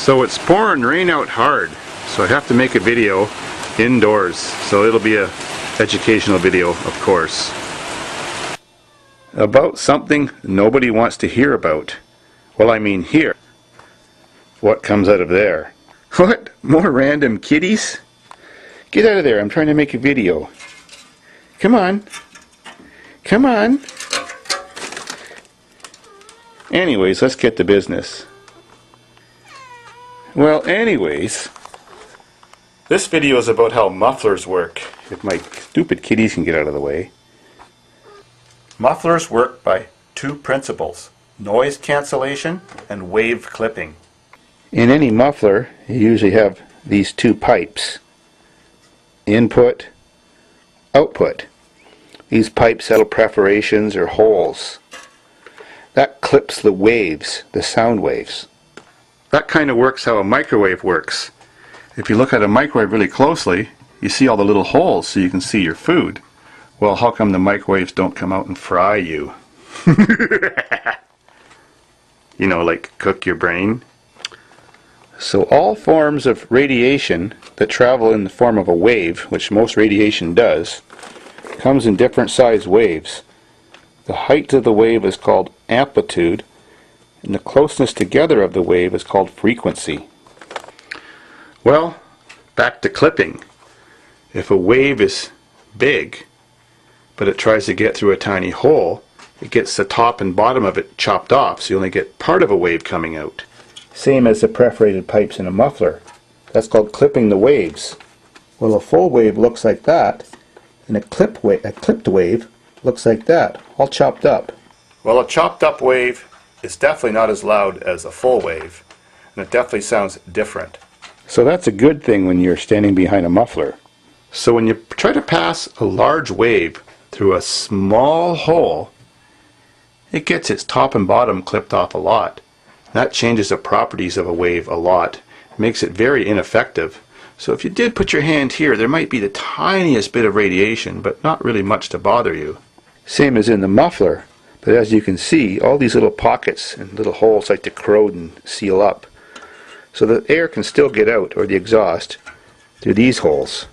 So it's pouring rain out hard, so I have to make a video indoors. So it'll be a educational video, of course, about something nobody wants to hear about. Well, I mean hear. What comes out of there? What? More random kitties? Get out of there, I'm trying to make a video. Come on. Come on. Anyways, let's get to business. Well, anyways, this video is about how mufflers work. If my stupid kitties can get out of the way. Mufflers work by two principles: noise cancellation and wave clipping. In any muffler, you usually have these two pipes: input, output. These pipes have perforations or holes. That clips the waves, the sound waves. That kind of works how a microwave works. If you look at a microwave really closely, you see all the little holes so you can see your food. Well, how come the microwaves don't come out and fry you? You know, like cook your brain. So all forms of radiation that travel in the form of a wave, which most radiation does, comes in different size waves. The height of the wave is called amplitude, and the closeness together of the wave is called frequency. Well, back to clipping. If a wave is big, but it tries to get through a tiny hole, it gets the top and bottom of it chopped off, so you only get part of a wave coming out. Same as the perforated pipes in a muffler. That's called clipping the waves. Well, a full wave looks like that, and a clipped wave looks like that, all chopped up. Well, a chopped up wave is definitely not as loud as a full wave, and it definitely sounds different. So that's a good thing when you're standing behind a muffler. So when you try to pass a large wave through a small hole, it gets its top and bottom clipped off a lot. That changes the properties of a wave a lot. It makes it very ineffective. So if you did put your hand here, there might be the tiniest bit of radiation, but not really much to bother you. Same as in the muffler. But as you can see, all these little pockets and little holes like to corrode and seal up. So the air can still get out, or the exhaust, through these holes.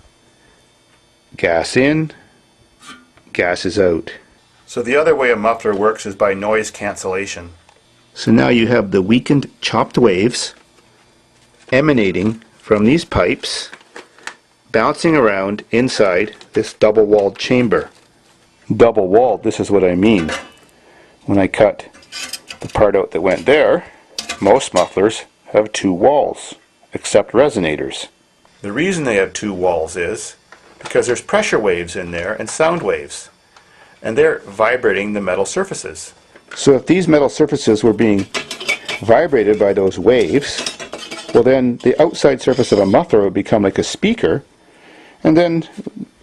Gas in, gases out. So the other way a muffler works is by noise cancellation. So now you have the weakened chopped waves emanating from these pipes, bouncing around inside this double-walled chamber. Double-walled, this is what I mean. When I cut the part out that went there, most mufflers have two walls, except resonators. The reason they have two walls is because there's pressure waves in there and sound waves, and they're vibrating the metal surfaces. So if these metal surfaces were being vibrated by those waves, well then the outside surface of a muffler would become like a speaker, and then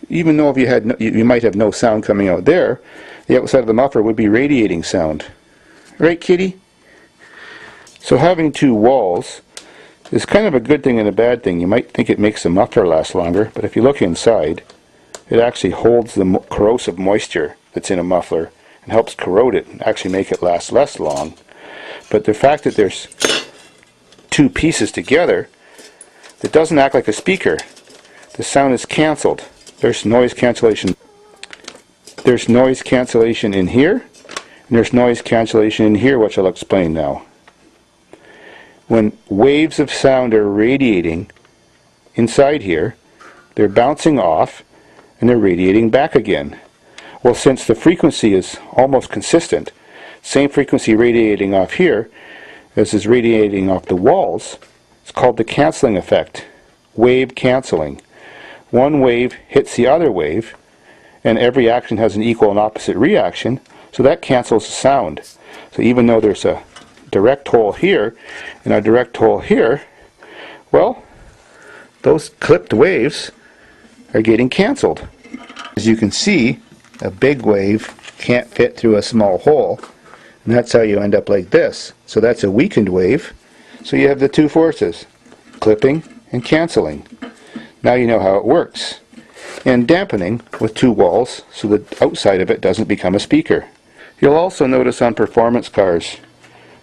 even though if you might have no sound coming out there, the outside of the muffler would be radiating sound. Right, kitty? So having two walls is kind of a good thing and a bad thing. You might think it makes the muffler last longer, but if you look inside, it actually holds the corrosive moisture that's in a muffler and helps corrode it and actually make it last less long. But the fact that there's two pieces together, it doesn't act like a speaker. The sound is cancelled. There's noise cancellation. There's noise cancellation in here, and there's noise cancellation in here, which I'll explain now. When waves of sound are radiating inside here, they're bouncing off and they're radiating back again. Well, since the frequency is almost consistent, same frequency radiating off here as is radiating off the walls, it's called the cancelling effect, wave cancelling. One wave hits the other wave, and every action has an equal and opposite reaction, so that cancels the sound. So even though there's a direct hole here and a direct hole here, well, those clipped waves are getting cancelled. As you can see, a big wave can't fit through a small hole, and that's how you end up like this. So that's a weakened wave. So you have the two forces, clipping and cancelling. Now you know how it works. And dampening with two walls so the outside of it doesn't become a speaker. You'll also notice on performance cars,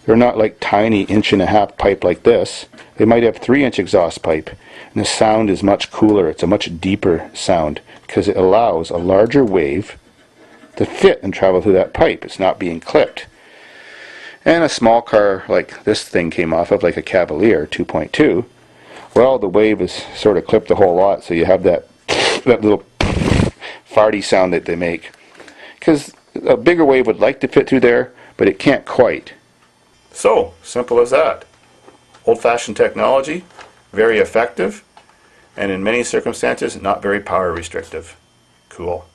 they're not like tiny 1.5-inch pipe like this. They might have 3-inch exhaust pipe, and the sound is much cooler. It's a much deeper sound because it allows a larger wave to fit and travel through that pipe. It's not being clipped. And a small car like this thing came off of, like a Cavalier 2.2, well, the wave is sort of clipped the whole lot, so you have that little farty sound that they make. Because a bigger wave would like to fit through there, but it can't quite. So, simple as that. Old-fashioned technology, very effective, and in many circumstances not very power restrictive. Cool.